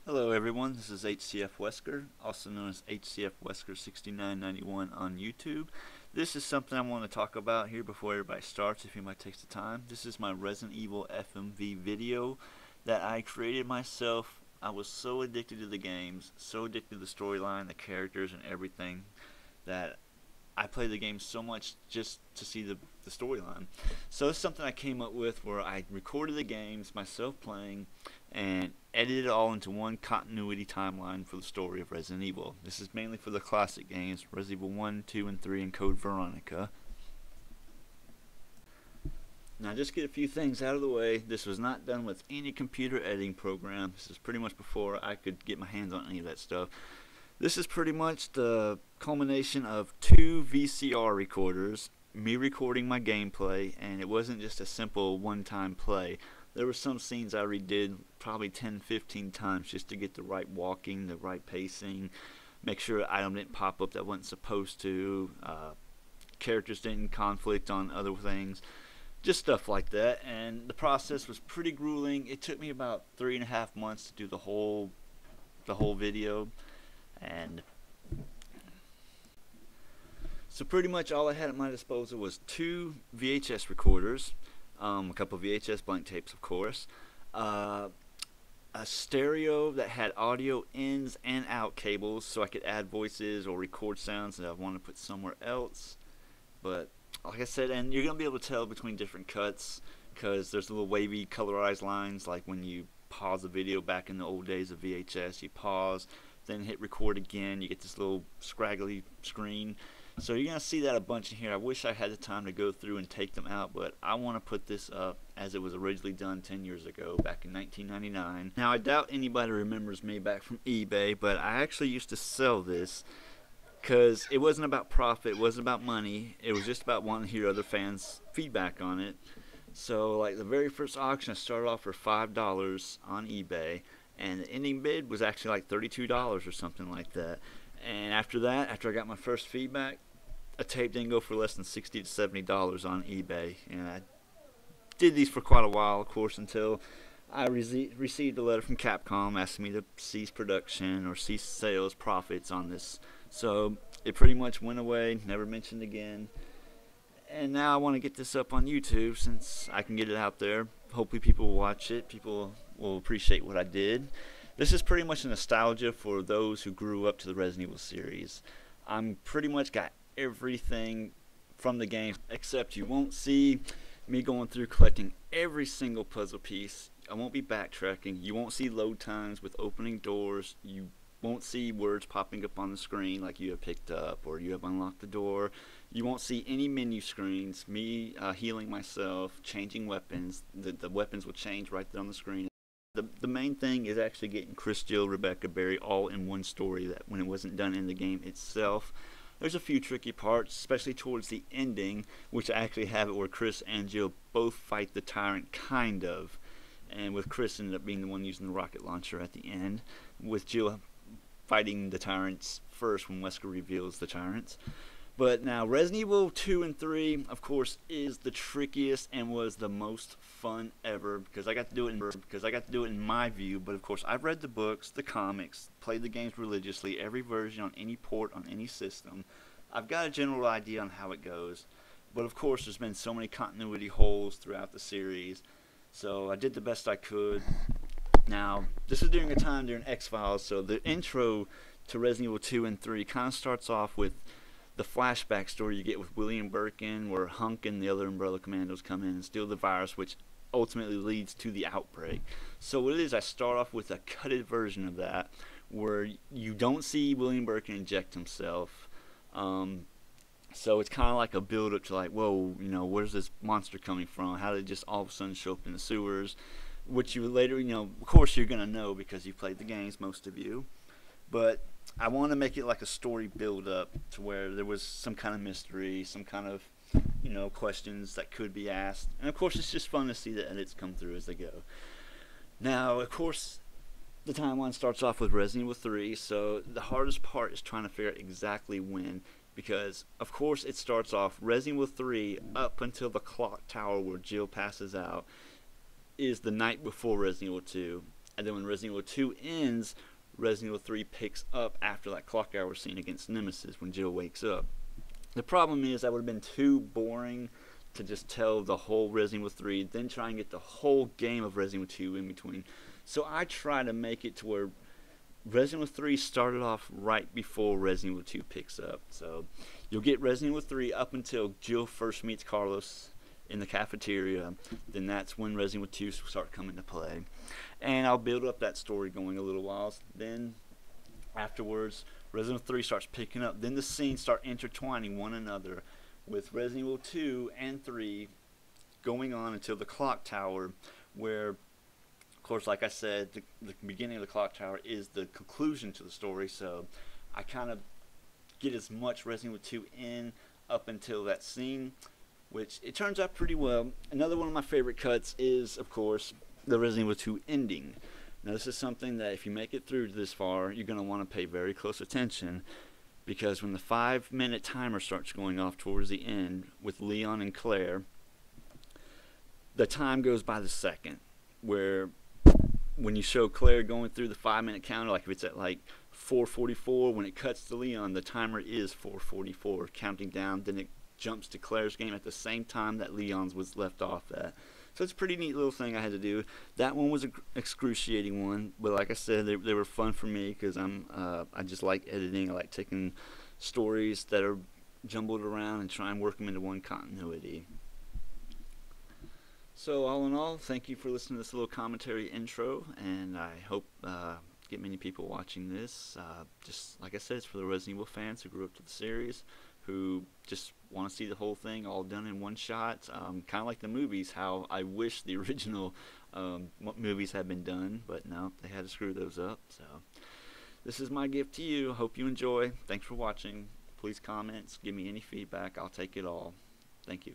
Hello everyone, this is HCF Wesker, also known as HCF Wesker 6991 on YouTube. This is something I want to talk about here before everybody starts, if anybody takes the time. This is my Resident Evil FMV video that I created myself. I was so addicted to the games, so addicted to the storyline, the characters, and everything that I played the game so much just to see the storyline. So it's something I came up with where I recorded the games, myself playing, and edited it all into one continuity timeline for the story of Resident Evil. This is mainly for the classic games, Resident Evil 1, 2, and 3, and Code Veronica. Now just get a few things out of the way. This was not done with any computer editing program. This is pretty much before I could get my hands on any of that stuff. This is pretty much the culmination of 2 VCR recorders, me recording my gameplay, and it wasn't just a simple one-time play. There were some scenes I redid probably 10-15 times just to get the right walking, the right pacing, make sure an item didn't pop up that wasn't supposed to, characters didn't conflict on other things, just stuff like that. And the process was pretty grueling. It took me about 3.5 months to do the whole video. And so pretty much all I had at my disposal was 2 VHS recorders, a couple of VHS blank tapes, of course, a stereo that had audio ins and out cables so I could add voices or record sounds that I want to put somewhere else. But like I said, and you're going to be able to tell between different cuts because there's little wavy colorized lines, like when you pause the video back in the old days of VHS, you pause, then hit record again, you get this little scraggly screen. So you're going to see that a bunch in here. I wish I had the time to go through and take them out, but I want to put this up as it was originally done 10 years ago, back in 1999. Now I doubt anybody remembers me back from eBay, but I actually used to sell this because it wasn't about profit, it wasn't about money, it was just about wanting to hear other fans' feedback on it. So like the very first auction, I started off for $5 on eBay, and the ending bid was actually like $32 or something like that. And after that, after I got my first feedback, a tape didn't go for less than $60 to $70 on eBay. And I did these for quite a while, of course, until I received a letter from Capcom asking me to cease production or cease sales profits on this. So it pretty much went away, never mentioned again. And now I want to get this up on YouTube since I can get it out there. Hopefully people will watch it. People will appreciate what I did. This is pretty much a nostalgia for those who grew up to the Resident Evil series. I'm pretty much got everything from the game, except you won't see me going through collecting every single puzzle piece. I won't be backtracking. You won't see load times with opening doors. You won't see words popping up on the screen like you have picked up or you have unlocked the door. You won't see any menu screens, me healing myself, changing weapons. The weapons will change right there on the screen. The main thing is actually getting Chris, Jill, Rebecca, Barry all in one story that when it wasn't done in the game itself. There's a few tricky parts, especially towards the ending, which I actually have it where Chris and Jill both fight the tyrant, kind of. And with Chris ended up being the one using the rocket launcher at the end, with Jill fighting the tyrants first when Wesker reveals the tyrants. But now Resident Evil 2 and 3, of course, is the trickiest and was the most fun ever because I got to do it in my view. But of course, I've read the books, the comics, played the games religiously, every version on any port on any system. I've got a general idea on how it goes. But of course, there's been so many continuity holes throughout the series, so I did the best I could. Now, this is during a time during X-Files, so the intro to Resident Evil 2 and 3 kind of starts off with the flashback story you get with William Birkin, where Hunk and the other Umbrella Commandos come in and steal the virus, which ultimately leads to the outbreak. So what it is, I start off with a cutted version of that, where you don't see William Birkin inject himself. So it's kind of like a build-up to like, whoa, you know, where's this monster coming from? How did it just all of a sudden show up in the sewers? Which you later, you know, of course you're going to know because you've played the games, most of you. But I want to make it like a story build-up to where there was some kind of mystery, some kind of, you know, questions that could be asked. And of course it's just fun to see the edits come through as they go. Now, of course, the timeline starts off with Resident Evil 3, so the hardest part is trying to figure out exactly when, because of course it starts off Resident Evil 3 up until the clock tower where Jill passes out is the night before Resident Evil 2. And then when Resident Evil 2 ends, Resident Evil 3 picks up after that clock hour scene against Nemesis when Jill wakes up. The problem is that would have been too boring to just tell the whole Resident Evil 3, then try and get the whole game of Resident Evil 2 in between. So I try to make it to where Resident Evil 3 started off right before Resident Evil 2 picks up. So you'll get Resident Evil 3 up until Jill first meets Carlos in the cafeteria. Then that's when Resident Evil 2 will start coming to play. And I'll build up that story going a little while. Then afterwards, Resident Evil 3 starts picking up. Then the scenes start intertwining one another with Resident Evil 2 and 3 going on until the clock tower, where, of course, like I said, the beginning of the clock tower is the conclusion to the story. So I kind of get as much Resident Evil 2 in up until that scene, which it turns out pretty well. Another one of my favorite cuts is, of course, the Resident Evil 2 ending. Now, this is something that if you make it through this far, you're going to want to pay very close attention, because when the 5-minute timer starts going off towards the end with Leon and Claire, the time goes by the second, where when you show Claire going through the 5-minute counter, like if it's at like 4:44, when it cuts to Leon, the timer is 4:44, counting down. Then it jumps to Claire's game at the same time that Leon's was left off at. So it's a pretty neat little thing I had to do. That one was an excruciating one, but like I said, they were fun for me because I just like editing. I like taking stories that are jumbled around and try and work them into one continuity. So all in all, thank you for listening to this little commentary intro, and I hope get many people watching this. Just like I said, it's for the Resident Evil fans who grew up to the series, who just want to see the whole thing all done in one shot. Kind of like the movies, how I wish the original movies had been done, but no, they had to screw those up. So this is my gift to you. Hope you enjoy. Thanks for watching. Please comment, give me any feedback. I'll take it all. Thank you.